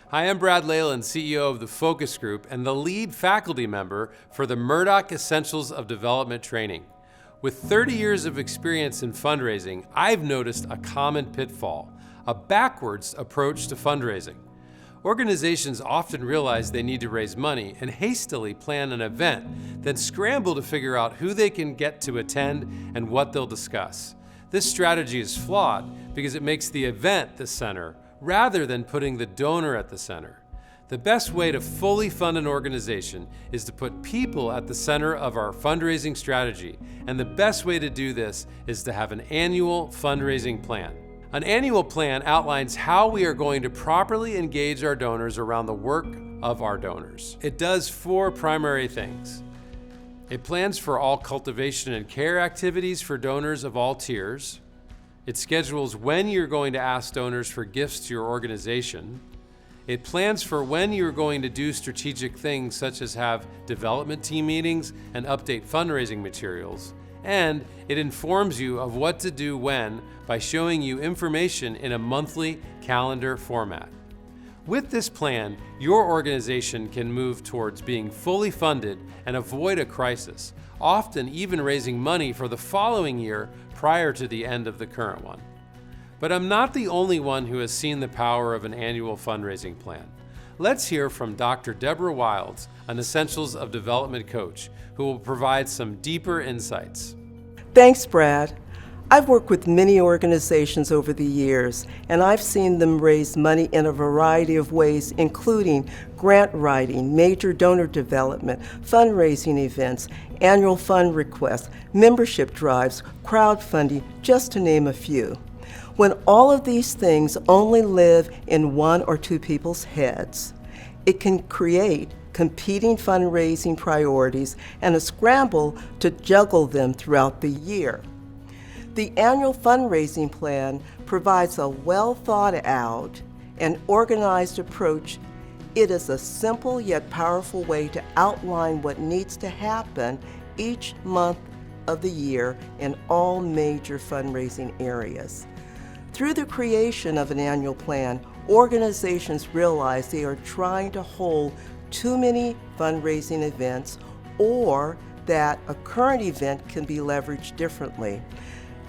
Hi, I'm Brad Leyland, CEO of the Focus Group and the lead faculty member for the Murdoch Essentials of Development Training. With 30 years of experience in fundraising, I've noticed a common pitfall, a backwards approach to fundraising. Organizations often realize they need to raise money and hastily plan an event, then scramble to figure out who they can get to attend and what they'll discuss. This strategy is flawed because it makes the event the center rather than putting the donor at the center. The best way to fully fund an organization is to put people at the center of our fundraising strategy, and the best way to do this is to have an annual fundraising plan. An annual plan outlines how we are going to properly engage our donors around the work of our donors. It does 4 primary things. It plans for all cultivation and care activities for donors of all tiers. It schedules when you're going to ask donors for gifts to your organization. It plans for when you're going to do strategic things such as have development team meetings and update fundraising materials. And it informs you of what to do when by showing you information in a monthly calendar format. With this plan, your organization can move towards being fully funded and avoid a crisis, often even raising money for the following year prior to the end of the current one. But I'm not the only one who has seen the power of an annual fundraising plan. Let's hear from Dr. Deborah Wilds, an Essentials of Development coach, who will provide some deeper insights. Thanks, Brad. I've worked with many organizations over the years, and I've seen them raise money in a variety of ways, including grant writing, major donor development, fundraising events, annual fund requests, membership drives, crowdfunding, just to name a few. When all of these things only live in 1 or 2 people's heads, it can create competing fundraising priorities and a scramble to juggle them throughout the year. The annual fundraising plan provides a well thought out and organized approach. It is a simple yet powerful way to outline what needs to happen each month of the year in all major fundraising areas. Through the creation of an annual plan, organizations realize they are trying to hold too many fundraising events or that a current event can be leveraged differently.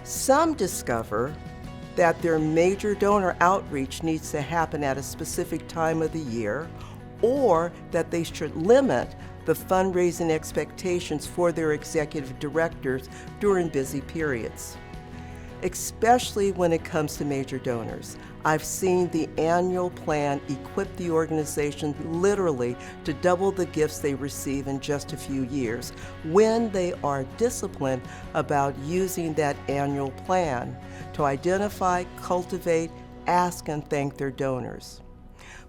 Some discover that their major donor outreach needs to happen at a specific time of the year, or that they should limit the fundraising expectations for their executive directors during busy periods. Especially when it comes to major donors, I've seen the annual plan equip the organization literally to double the gifts they receive in just a few years when they are disciplined about using that annual plan to identify, cultivate, ask, and thank their donors.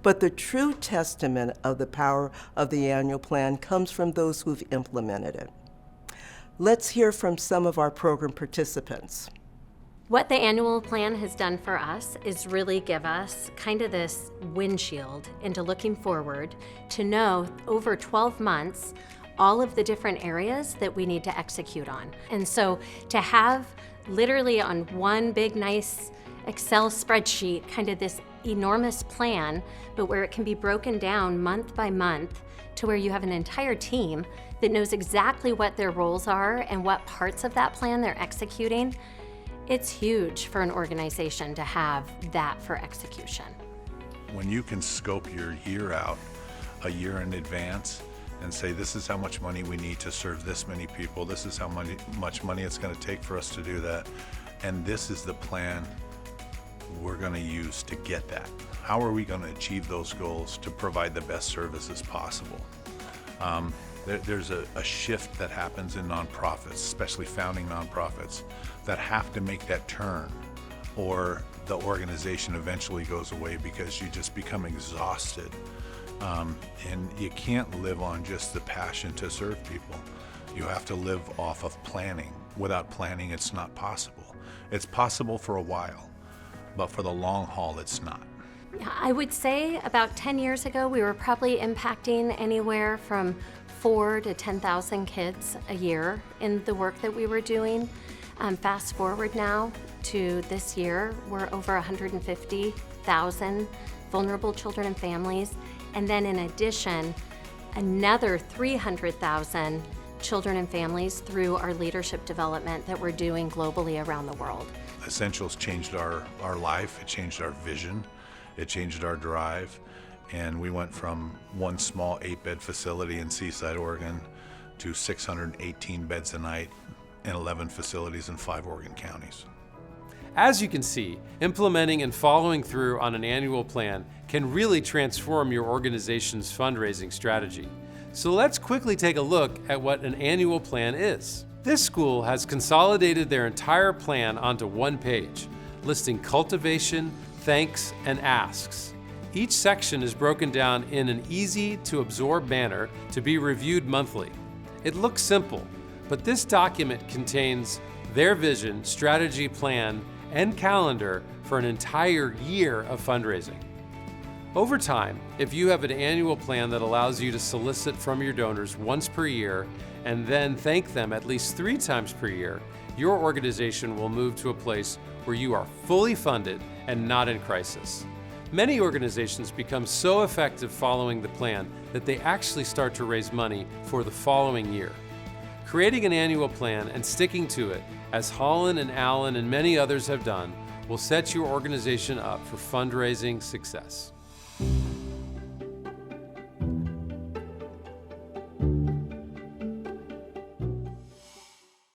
But the true testament of the power of the annual plan comes from those who've implemented it. Let's hear from some of our program participants. What the annual plan has done for us is really give us kind of this windshield into looking forward to know over 12 months all of the different areas that we need to execute on. And so to have literally on one big nice Excel spreadsheet kind of this enormous plan, but where it can be broken down month by month to where you have an entire team that knows exactly what their roles are and what parts of that plan they're executing. It's huge for an organization to have that for execution. When you can scope your year out a year in advance and say, this is how much money we need to serve this many people, this is how much money it's going to take for us to do that, and this is the plan we're going to use to get that. How are we going to achieve those goals to provide the best services possible? There's a shift that happens in nonprofits, especially founding nonprofits, that have to make that turn, or the organization eventually goes away because you just become exhausted. And you can't live on just the passion to serve people. You have to live off of planning. Without planning, it's not possible. It's possible for a while, but for the long haul, it's not. I would say about 10 years ago, we were probably impacting anywhere from 4,000 to 10,000 kids a year in the work that we were doing. Fast forward now, to this year, we're over 150,000 vulnerable children and families. And then in addition, another 300,000 children and families through our leadership development that we're doing globally around the world. Essentials changed our life, it changed our vision, it changed our drive, and we went from one small 8-bed facility in Seaside, Oregon to 618 beds a night and 11 facilities in 5 Oregon counties. As you can see, implementing and following through on an annual plan can really transform your organization's fundraising strategy. So let's quickly take a look at what an annual plan is. This school has consolidated their entire plan onto one page, listing cultivation, thanks, and asks. Each section is broken down in an easy-to-absorb manner to be reviewed monthly. It looks simple, but this document contains their vision, strategy, plan, and calendar for an entire year of fundraising. Over time, if you have an annual plan that allows you to solicit from your donors once per year and then thank them at least 3 times per year, your organization will move to a place where you are fully funded and not in crisis. Many organizations become so effective following the plan that they actually start to raise money for the following year. Creating an annual plan and sticking to it, as Holland and Allen and many others have done, will set your organization up for fundraising success.